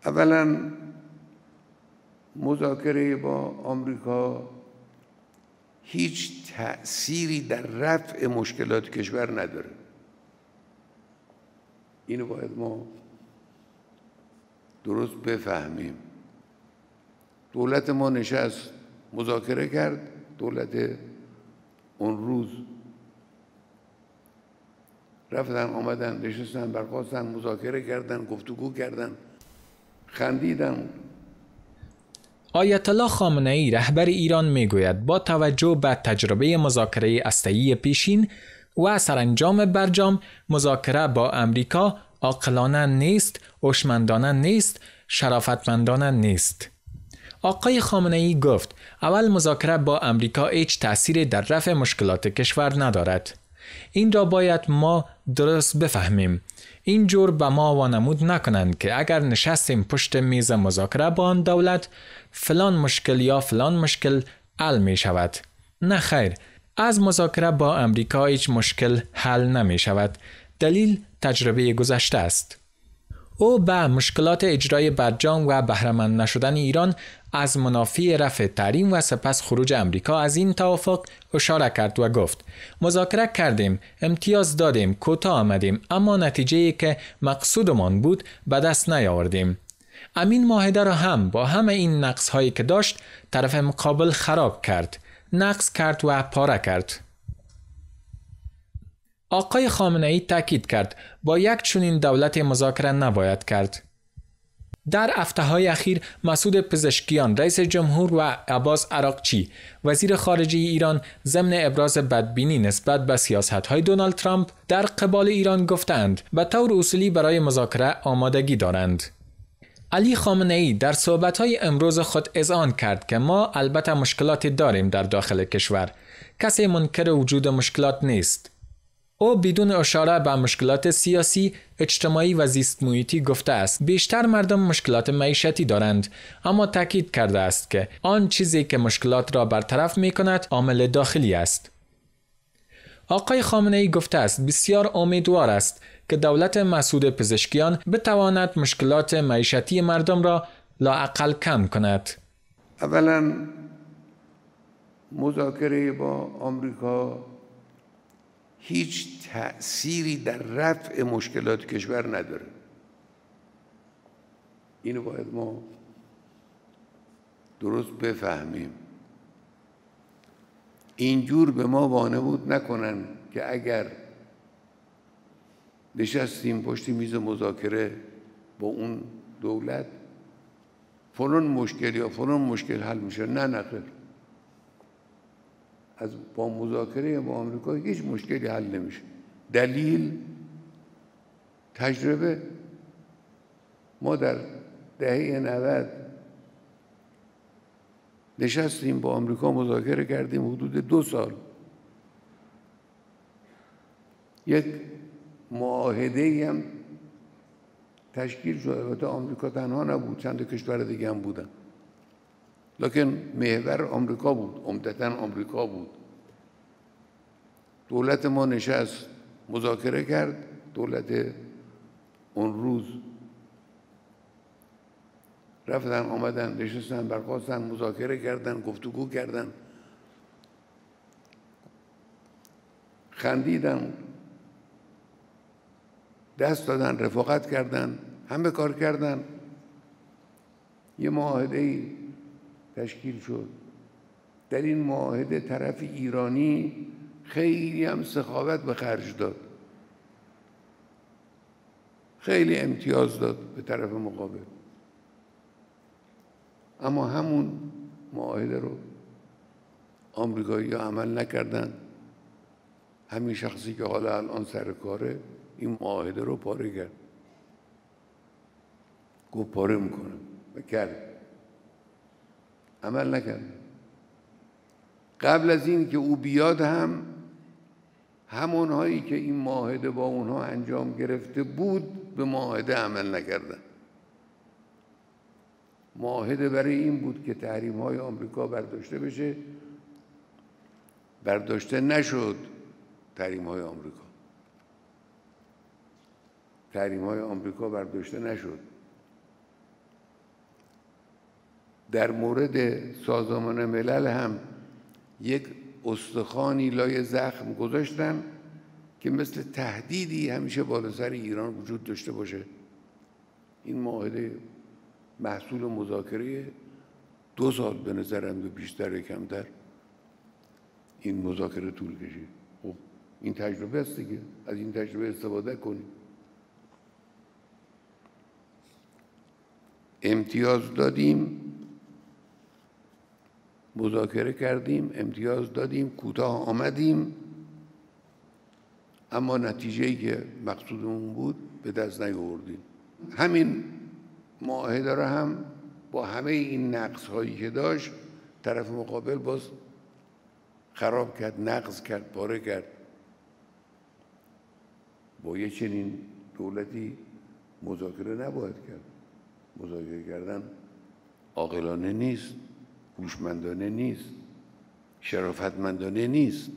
اولا مذاکره با آمریکا هیچ تأثیری در رفع مشکلات کشور نداره. اینو باید ما درست بفهمیم. دولت ما نشست مذاکره کرد، دولت اون روز رفتن آمدن نشستن برخاستن مذاکره کردن، گفتگو کردن، خندیدن. آیت الله خامنه‌ای رهبر ایران میگوید با توجه به تجربه مذاکره هسته‌ای پیشین و سرانجام برجام، مذاکره با امریکا عاقلانه نیست، هوشمندانه نیست، شرافتمندانه نیست. آقای خامنه‌ای گفت اول مذاکره با امریکا هیچ تأثیری در رفع مشکلات کشور ندارد. این را باید ما درست بفهمیم. این جور به ما وانمود نکنند که اگر نشستیم پشت میز مذاکره با آن دولت فلان مشکل یا فلان مشکل حل می شود. نه خیر، از مذاکره با امریکا هیچ مشکل حل نمی شود. دلیل تجربه گذشته است. او به مشکلات اجرای برجام و بهره‌مند نشدن ایران از منافی رفع تحریم و سپس خروج امریکا از این توافق اشاره کرد و گفت مذاکره کردیم، امتیاز دادیم، کوتاه آمدیم، اما نتیجه‌ای که مقصودمان بود به دست نیاوردیم. امین معاهده را هم با همه این نقص‌هایی که داشت طرف مقابل خراب کرد، نقص کرد و پاره کرد. آقای خامنه‌ای تاکید کرد با یک چنین دولت مذاکره نباید کرد. در هفته‌های اخیر مسعود پزشکیان رئیس جمهور و عباس عراقچی وزیر خارجه ایران ضمن ابراز بدبینی نسبت به سیاست‌های دونالد ترامپ در قبال ایران گفتند به طور اصولی برای مذاکره آمادگی دارند. علی خامنه‌ای در صحبت‌های امروز خود اذعان کرد که ما البته مشکلاتی داریم در داخل کشور. کسی منکر وجود مشکلات نیست. او بدون اشاره به مشکلات سیاسی، اجتماعی و زیست محیطی گفته است بیشتر مردم مشکلات معیشتی دارند، اما تاکید کرده است که آن چیزی که مشکلات را برطرف می کند عامل داخلی است. آقای خامنه‌ای گفته است بسیار امیدوار است که دولت مسعود پزشکیان بتواند مشکلات معیشتی مردم را لااقل کم کند. اولا مذاکره با آمریکا هیچ تأثیری در رفع مشکلات کشور نداره. اینو باید ما درست بفهمیم. اینجور به ما وانمود نکنن که اگر نشستیم پشت میز مذاکره با اون دولت فلان مشکل یا فلان مشکل حل میشه. نه خیر. با مذاکره با آمریکا هیچ مشکلی حل نمیشه. دلیل تجربه. ما در دهه 90 نشستیم با آمریکا مذاکره کردیم حدود 2 سال. یک معاهده‌ای هم تشکیل شد. البته آمریکا تنها نبود، چند کشور دیگه هم بودن، لکن محور آمریکا بود، عمدتاً آمریکا بود. دولت ما نشست مذاکره کرد، دولت اون روز رفتن آمدن نشستن برخاستن مذاکره کردن، گفتگو کردن، خندیدن، دست دادن، رفاقت کردن، همه کار کردن. یه معاهده‌ای تشکیل شد. در این معاهده طرف ایرانی خیلی هم سخاوت به خرج داد، خیلی امتیاز داد به طرف مقابل، اما همون معاهده رو آمریکایی‌ها عمل نکردن. همین شخصی که حالا الان سر کاره این معاهده رو پاره کرد، گفت پاره میکنم و کرد، عمل نکرد. قبل از این که او بیاد هم همونهایی که این معاهده با اونها انجام گرفته بود به معاهده عمل نکردن. معاهده برای این بود که تحریم‌های آمریکا برداشته بشه، برداشته نشد. تحریم‌های آمریکا برداشته نشد. در مورد سازمان ملل هم یک استخوانی لای زخم گذاشتن که مثل تهدیدی همیشه بالا سر ایران وجود داشته باشه. این معاهده محصول مذاکره 2 سال به نظرم به بیشتر کمتر این مذاکره طول کشید. خب این تجربه است دیگه، از این تجربه استفاده کنیم. امتیاز دادیم، مذاکره کردیم، امتیاز دادیم، کوتاه آمدیم، اما نتیجه‌ای که مقصودمون بود به دست نیاوردیم. همین معاهده را هم با همه این نقص‌هایی که داشت طرف مقابل باز خراب کرد، نقض کرد، پاره کرد. با یه چنین دولتی مذاکره نباید کرد. مذاکره کردن عاقلانه نیست، هوشمندانه نیست، شرافتمندانه نیست.